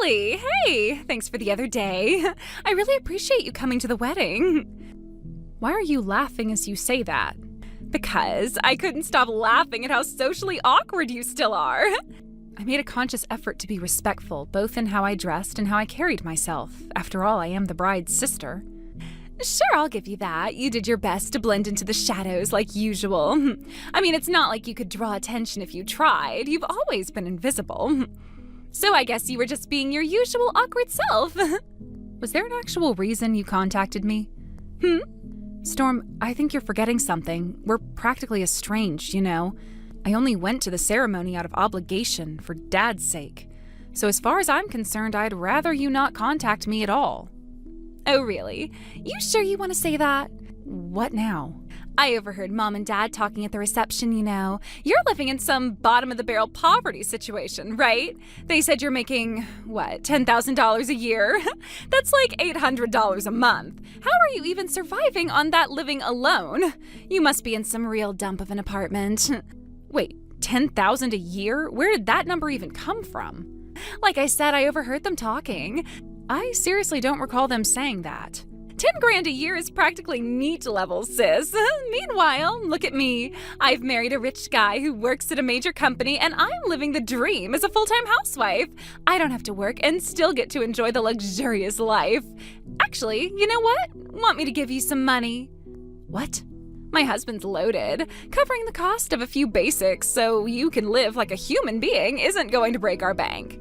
Millie, hey! Thanks for the other day. I really appreciate you coming to the wedding. Why are you laughing as you say that? Because I couldn't stop laughing at how socially awkward you still are. I made a conscious effort to be respectful, both in how I dressed and how I carried myself. After all, I am the bride's sister. Sure, I'll give you that. You did your best to blend into the shadows like usual. I mean, it's not like you could draw attention if you tried. You've always been invisible. So I guess you were just being your usual awkward self. Was there an actual reason you contacted me? Storm, I think you're forgetting something. We're practically estranged, you know. I only went to the ceremony out of obligation, for Dad's sake. So as far as I'm concerned, I'd rather you not contact me at all. Oh, really? You sure you want to say that? What now? I overheard Mom and Dad talking at the reception, you know. You're living in some bottom-of-the-barrel poverty situation, right? They said you're making, $10,000 a year? That's like $800 a month. How are you even surviving on that living alone? You must be in some real dump of an apartment. Wait, $10,000 a year? Where did that number even come from? Like I said, I overheard them talking. I seriously don't recall them saying that. 10 grand a year is practically NEET level, sis. Meanwhile, look at me. I've married a rich guy who works at a major company, and I'm living the dream as a full-time housewife. I don't have to work and still get to enjoy the luxurious life. Actually, you know what? Want me to give you some money? What? My husband's loaded. Covering the cost of a few basics so you can live like a human being isn't going to break our bank.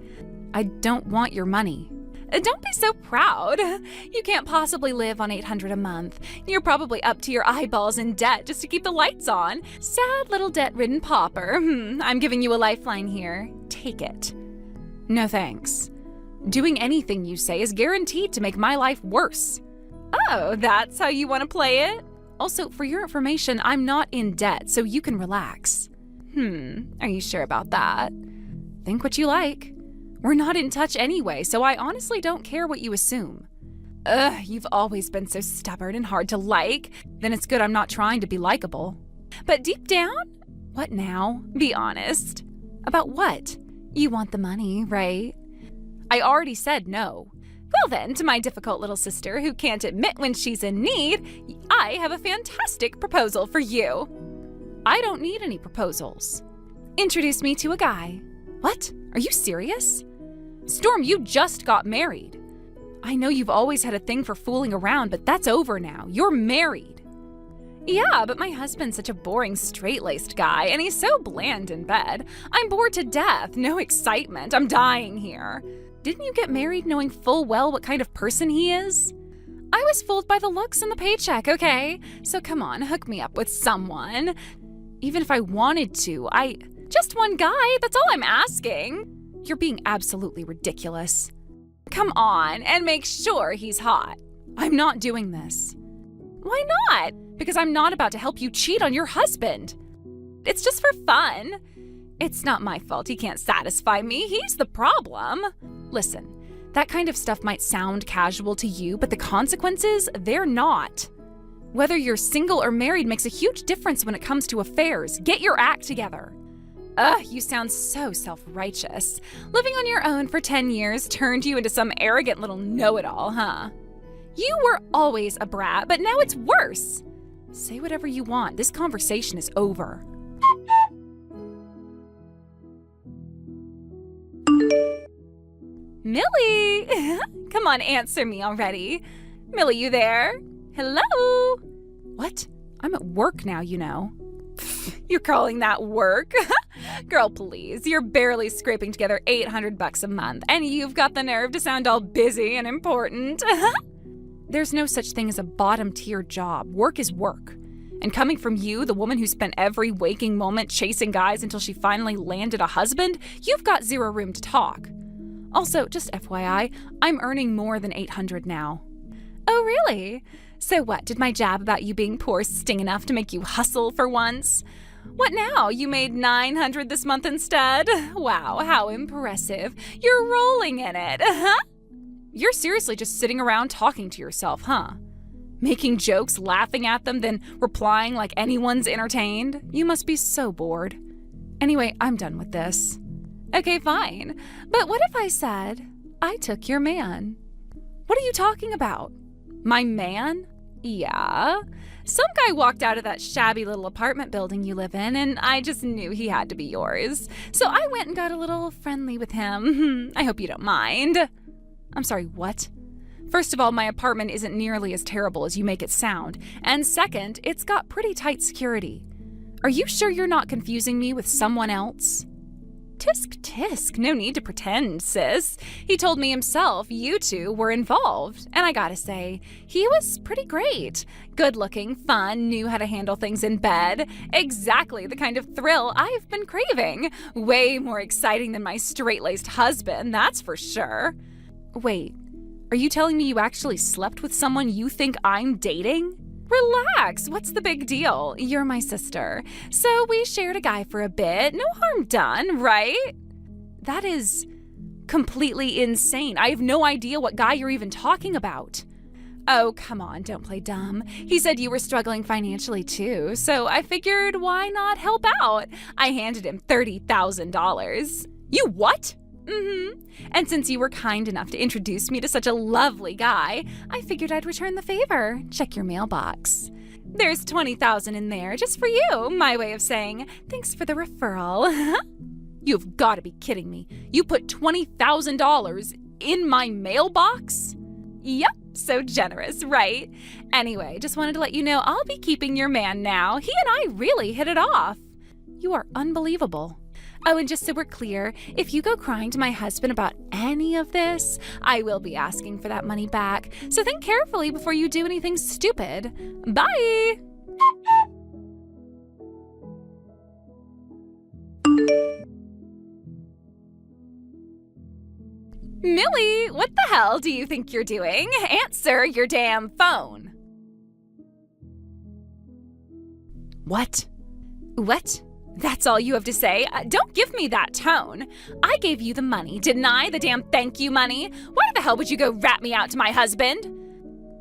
I don't want your money. Don't be so proud. You can't possibly live on $800 a month. You're probably up to your eyeballs in debt just to keep the lights on. Sad little debt-ridden pauper. I'm giving you a lifeline here. Take it. No thanks. Doing anything you say is guaranteed to make my life worse. Oh, that's how you want to play it? Also, for your information, I'm not in debt, so you can relax. Are you sure about that? Think what you like. We're not in touch anyway, so I honestly don't care what you assume. You've always been so stubborn and hard to like. Then it's good I'm not trying to be likable. But deep down, what now? Be honest. About what? You want the money, right? I already said no. Well then, to my difficult little sister who can't admit when she's in need, I have a fantastic proposal for you. I don't need any proposals. Introduce me to a guy. What? Are you serious? Storm, you just got married. I know you've always had a thing for fooling around, but that's over now. You're married. Yeah, but my husband's such a boring, straight-laced guy, and he's so bland in bed. I'm bored to death. No excitement. I'm dying here. Didn't you get married knowing full well what kind of person he is? I was fooled by the looks and the paycheck, okay? So come on, hook me up with someone. Even if I wanted to, just one guy, that's all I'm asking. You're being absolutely ridiculous. Come on, and make sure he's hot. I'm not doing this. Why not? Because I'm not about to help you cheat on your husband. It's just for fun. It's not my fault he can't satisfy me. He's the problem. Listen, that kind of stuff might sound casual to you, but the consequences, they're not. Whether you're single or married makes a huge difference when it comes to affairs. Get your act together. You sound so self-righteous. Living on your own for 10 years turned you into some arrogant little know-it-all, huh? You were always a brat, but now it's worse. Say whatever you want. This conversation is over. Millie! Come on, answer me already. Millie, you there? Hello? What? I'm at work now, you know. You're calling that work? Girl, please, you're barely scraping together $800 a month, and you've got the nerve to sound all busy and important. There's no such thing as a bottom-tier job. Work is work. And coming from you, the woman who spent every waking moment chasing guys until she finally landed a husband, you've got zero room to talk. Also, just FYI, I'm earning more than $800 now. Oh, really? So what, did my jab about you being poor sting enough to make you hustle for once? What now? You made $900 this month instead? Wow, how impressive. You're rolling in it, huh? You're seriously just sitting around talking to yourself, huh? Making jokes, laughing at them, then replying like anyone's entertained? You must be so bored. Anyway, I'm done with this. Okay, fine. But what if I said, I took your man. What are you talking about? My man? Yeah. Some guy walked out of that shabby little apartment building you live in, and I just knew he had to be yours. So I went and got a little friendly with him. I hope you don't mind. I'm sorry, what? First of all, my apartment isn't nearly as terrible as you make it sound. And second, it's got pretty tight security. Are you sure you're not confusing me with someone else? Tisk tisk, no need to pretend, sis. He told me himself you two were involved. And I gotta say, he was pretty great. Good looking, fun, knew how to handle things in bed. Exactly the kind of thrill I've been craving. Way more exciting than my straight-laced husband, that's for sure. Wait, are you telling me you actually slept with someone you think I'm dating? Relax, what's the big deal? You're my sister. So we shared a guy for a bit. No harm done, right? That is completely insane. I have no idea what guy you're even talking about. Oh, come on, don't play dumb. He said you were struggling financially too, so I figured why not help out? I handed him $30,000. You what? Mm-hmm. And since you were kind enough to introduce me to such a lovely guy, I figured I'd return the favor. Check your mailbox. There's $20,000 in there just for you, my way of saying thanks for the referral. You've got to be kidding me. You put $20,000 in my mailbox? Yep, so generous, right? Anyway, just wanted to let you know I'll be keeping your man now. He and I really hit it off. You are unbelievable. Oh, and just so we're clear, if you go crying to my husband about any of this, I will be asking for that money back. So think carefully before you do anything stupid. Bye! Millie, what the hell do you think you're doing? Answer your damn phone. What? What? That's all you have to say? Don't give me that tone. I gave you the money, didn't I? The damn thank you money? Why the hell would you go rat me out to my husband?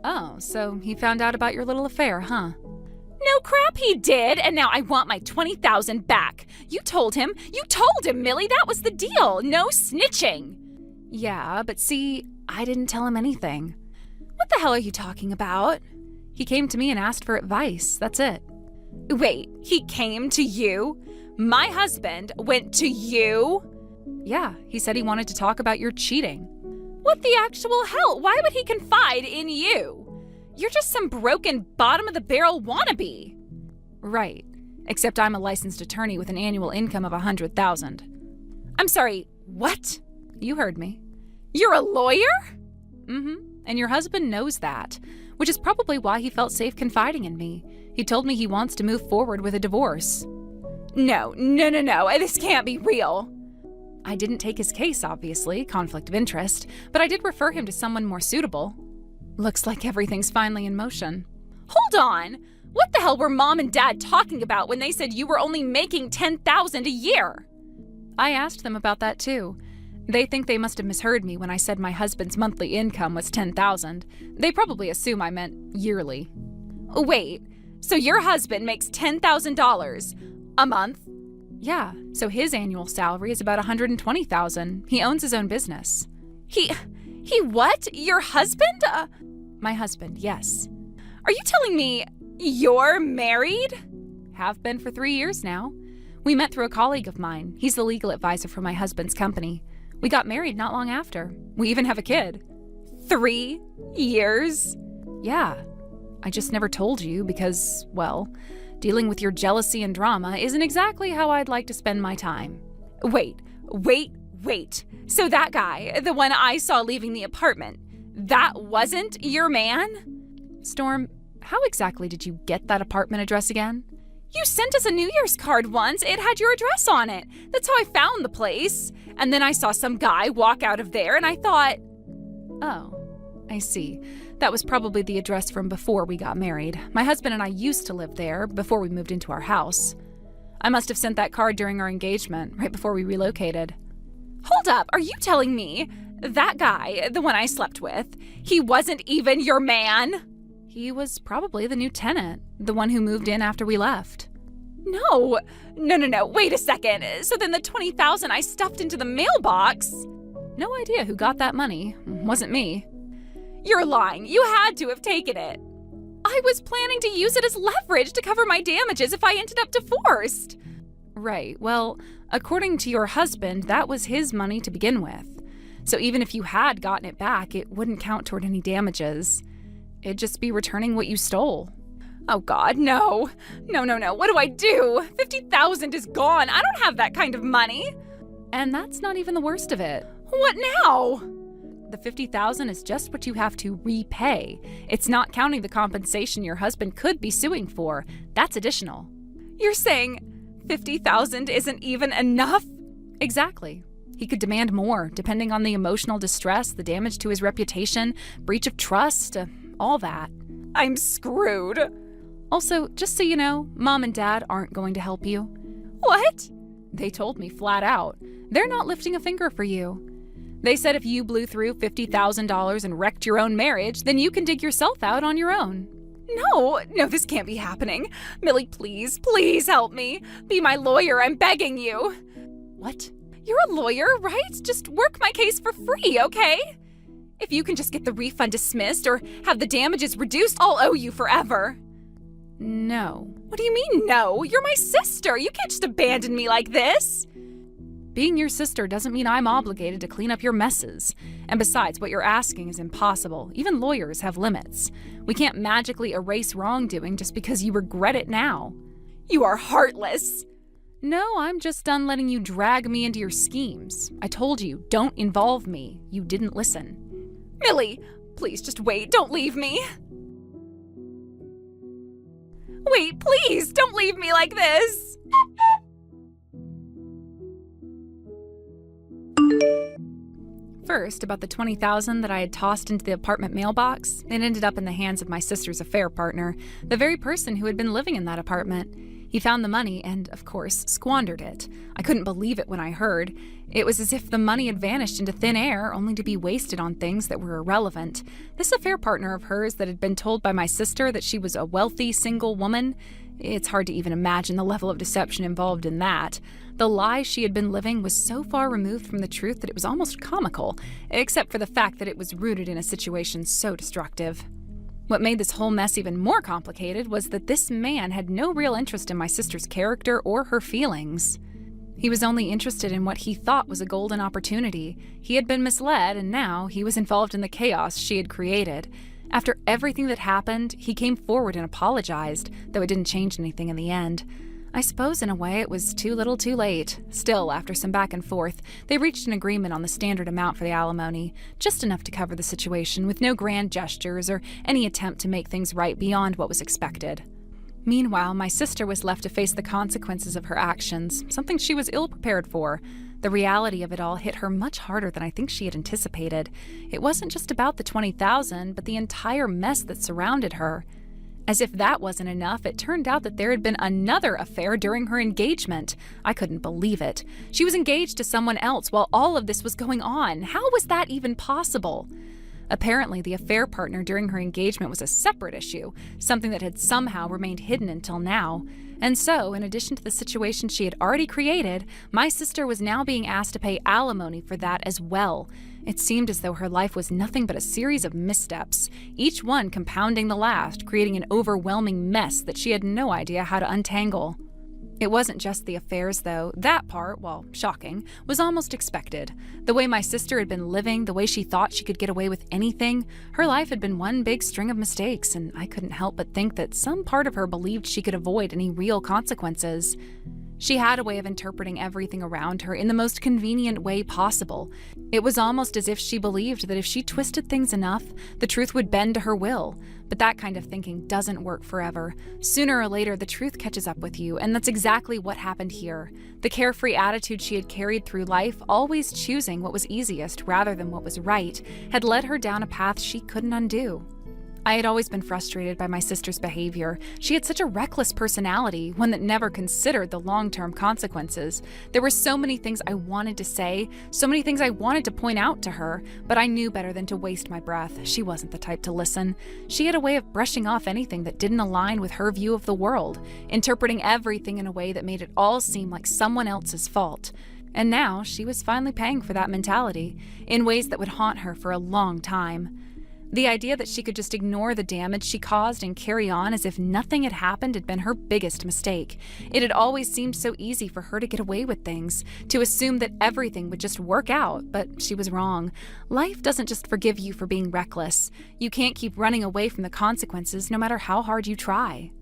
Oh, so he found out about your little affair, huh? No crap he did, and now I want my $20,000 back. You told him, Millie, that was the deal. No snitching. Yeah, but see, I didn't tell him anything. What the hell are you talking about? He came to me and asked for advice, that's it. Wait, he came to you? My husband went to you? Yeah, he said he wanted to talk about your cheating. What the actual hell? Why would he confide in you? You're just some broken bottom-of-the-barrel wannabe. Right, except I'm a licensed attorney with an annual income of $100,000. I'm sorry, what? You heard me. You're a lawyer? Mm-hmm, and your husband knows that, which is probably why he felt safe confiding in me. He told me he wants to move forward with a divorce. No, this can't be real. I didn't take his case, obviously, conflict of interest, but I did refer him to someone more suitable. Looks like everything's finally in motion. Hold on! What the hell were Mom and Dad talking about when they said you were only making $10,000 a year? I asked them about that too. They think they must have misheard me when I said my husband's monthly income was $10,000. They probably assume I meant yearly. Wait. So your husband makes $10,000 a month? Yeah, so his annual salary is about $120,000. He owns his own business. He what? Your husband? My husband, yes. Are you telling me you're married? Have been for 3 years now. We met through a colleague of mine. He's the legal advisor for my husband's company. We got married not long after. We even have a kid. 3 years? Yeah. I just never told you because, well, dealing with your jealousy and drama isn't exactly how I'd like to spend my time. Wait. So that guy, the one I saw leaving the apartment, that wasn't your man? Storm, how exactly did you get that apartment address again? You sent us a New Year's card once. It had your address on it. That's how I found the place. And then I saw some guy walk out of there and I thought, oh, I see. That was probably the address from before we got married. My husband and I used to live there before we moved into our house. I must have sent that card during our engagement, right before we relocated. Hold up, are you telling me that guy, the one I slept with, he wasn't even your man? He was probably the new tenant, the one who moved in after we left. No, wait a second. So then the $20,000 I stuffed into the mailbox? No idea who got that money. Wasn't me. You're lying. You had to have taken it. I was planning to use it as leverage to cover my damages if I ended up divorced. Right. Well, according to your husband, that was his money to begin with. So even if you had gotten it back, it wouldn't count toward any damages. It'd just be returning what you stole. Oh God, no. No. What do I do? $50,000 is gone. I don't have that kind of money. And that's not even the worst of it. What now? The $50,000 is just what you have to repay. It's not counting the compensation your husband could be suing for. That's additional. You're saying $50,000 isn't even enough? Exactly. He could demand more, depending on the emotional distress, the damage to his reputation, breach of trust, all that. I'm screwed. Also, just so you know, Mom and Dad aren't going to help you. What? They told me flat out. They're not lifting a finger for you. They said if you blew through $50,000 and wrecked your own marriage, then you can dig yourself out on your own. No, this can't be happening. Millie, please help me. Be my lawyer, I'm begging you. What? You're a lawyer, right? Just work my case for free, okay? If you can just get the refund dismissed or have the damages reduced, I'll owe you forever. No. What do you mean, no? You're my sister. You can't just abandon me like this. Being your sister doesn't mean I'm obligated to clean up your messes. And besides, what you're asking is impossible. Even lawyers have limits. We can't magically erase wrongdoing just because you regret it now. You are heartless. No, I'm just done letting you drag me into your schemes. I told you, don't involve me. You didn't listen. Millie, please just wait. Don't leave me. Wait, please, don't leave me like this. First, about the $20,000 that I had tossed into the apartment mailbox, it ended up in the hands of my sister's affair partner, the very person who had been living in that apartment. He found the money and, of course, squandered it. I couldn't believe it when I heard. It was as if the money had vanished into thin air, only to be wasted on things that were irrelevant. This affair partner of hers that had been told by my sister that she was a wealthy, single woman, it's hard to even imagine the level of deception involved in that. The lie she had been living was so far removed from the truth that it was almost comical, except for the fact that it was rooted in a situation so destructive. What made this whole mess even more complicated was that this man had no real interest in my sister's character or her feelings. He was only interested in what he thought was a golden opportunity. He had been misled, and now he was involved in the chaos she had created. After everything that happened, he came forward and apologized, though it didn't change anything in the end. I suppose in a way it was too little too late. Still, after some back and forth, they reached an agreement on the standard amount for the alimony, just enough to cover the situation with no grand gestures or any attempt to make things right beyond what was expected. Meanwhile, my sister was left to face the consequences of her actions, something she was ill-prepared for. The reality of it all hit her much harder than I think she had anticipated. It wasn't just about the $20,000, but the entire mess that surrounded her. As if that wasn't enough, it turned out that there had been another affair during her engagement. I couldn't believe it. She was engaged to someone else while all of this was going on. How was that even possible? Apparently, the affair partner during her engagement was a separate issue, something that had somehow remained hidden until now. And so, in addition to the situation she had already created, my sister was now being asked to pay alimony for that as well. It seemed as though her life was nothing but a series of missteps, each one compounding the last, creating an overwhelming mess that she had no idea how to untangle. It wasn't just the affairs, though. That part, while shocking, was almost expected. The way my sister had been living, the way she thought she could get away with anything, her life had been one big string of mistakes, and I couldn't help but think that some part of her believed she could avoid any real consequences. She had a way of interpreting everything around her in the most convenient way possible. It was almost as if she believed that if she twisted things enough, the truth would bend to her will. But that kind of thinking doesn't work forever. Sooner or later, the truth catches up with you, and that's exactly what happened here. The carefree attitude she had carried through life, always choosing what was easiest rather than what was right, had led her down a path she couldn't undo. I had always been frustrated by my sister's behavior. She had such a reckless personality, one that never considered the long-term consequences. There were so many things I wanted to say, so many things I wanted to point out to her, but I knew better than to waste my breath. She wasn't the type to listen. She had a way of brushing off anything that didn't align with her view of the world, interpreting everything in a way that made it all seem like someone else's fault. And now she was finally paying for that mentality in ways that would haunt her for a long time. The idea that she could just ignore the damage she caused and carry on as if nothing had happened had been her biggest mistake. It had always seemed so easy for her to get away with things, to assume that everything would just work out, but she was wrong. Life doesn't just forgive you for being reckless. You can't keep running away from the consequences no matter how hard you try.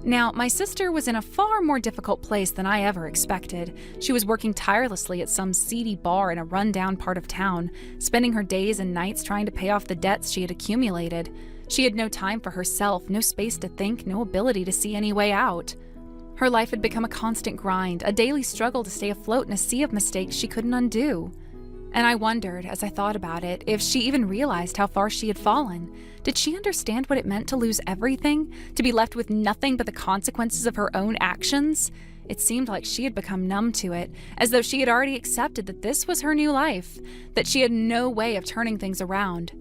Now, my sister was in a far more difficult place than I ever expected. She was working tirelessly at some seedy bar in a rundown part of town, spending her days and nights trying to pay off the debts she had accumulated. She had no time for herself, no space to think, no ability to see any way out. Her life had become a constant grind, a daily struggle to stay afloat in a sea of mistakes she couldn't undo. And I wondered, as I thought about it, if she even realized how far she had fallen. Did she understand what it meant to lose everything? To be left with nothing but the consequences of her own actions? It seemed like she had become numb to it, as though she had already accepted that this was her new life, that she had no way of turning things around.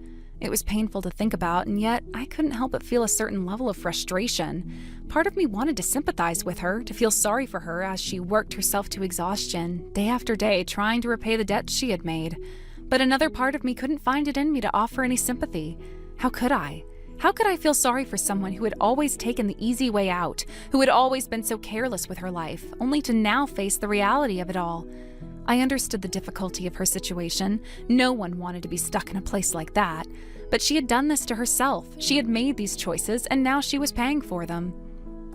It was painful to think about, and yet I couldn't help but feel a certain level of frustration. Part of me wanted to sympathize with her, to feel sorry for her as she worked herself to exhaustion, day after day, trying to repay the debts she had made. But another part of me couldn't find it in me to offer any sympathy. How could I? How could I feel sorry for someone who had always taken the easy way out, who had always been so careless with her life, only to now face the reality of it all? I understood the difficulty of her situation. No one wanted to be stuck in a place like that. But she had done this to herself. She had made these choices, and now she was paying for them.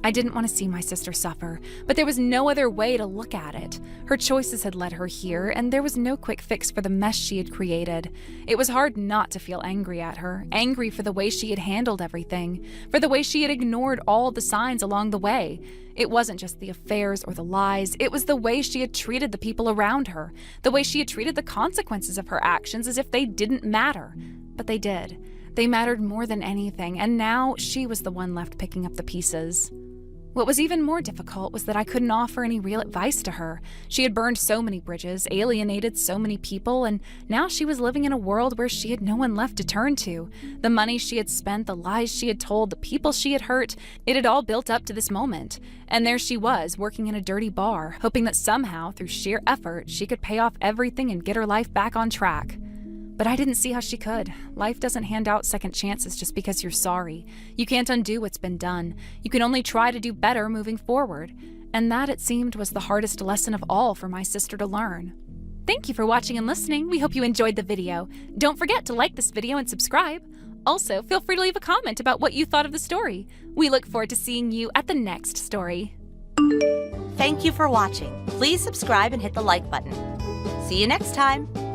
I didn't want to see my sister suffer, but there was no other way to look at it. Her choices had led her here, and there was no quick fix for the mess she had created. It was hard not to feel angry at her, angry for the way she had handled everything, for the way she had ignored all the signs along the way. It wasn't just the affairs or the lies, it was the way she had treated the people around her, the way she had treated the consequences of her actions as if they didn't matter. But they did. They mattered more than anything, and now she was the one left picking up the pieces. What was even more difficult was that I couldn't offer any real advice to her. She had burned so many bridges, alienated so many people, and now she was living in a world where she had no one left to turn to. The money she had spent, the lies she had told, the people she had hurt, it had all built up to this moment. And there she was, working in a dirty bar, hoping that somehow, through sheer effort, she could pay off everything and get her life back on track. But I didn't see how she could. Life doesn't hand out second chances just because you're sorry. You can't undo what's been done. You can only try to do better moving forward. And that, it seemed, was the hardest lesson of all for my sister to learn. Thank you for watching and listening. We hope you enjoyed the video. Don't forget to like this video and subscribe. Also, feel free to leave a comment about what you thought of the story. We look forward to seeing you at the next story. Thank you for watching. Please subscribe and hit the like button. See you next time.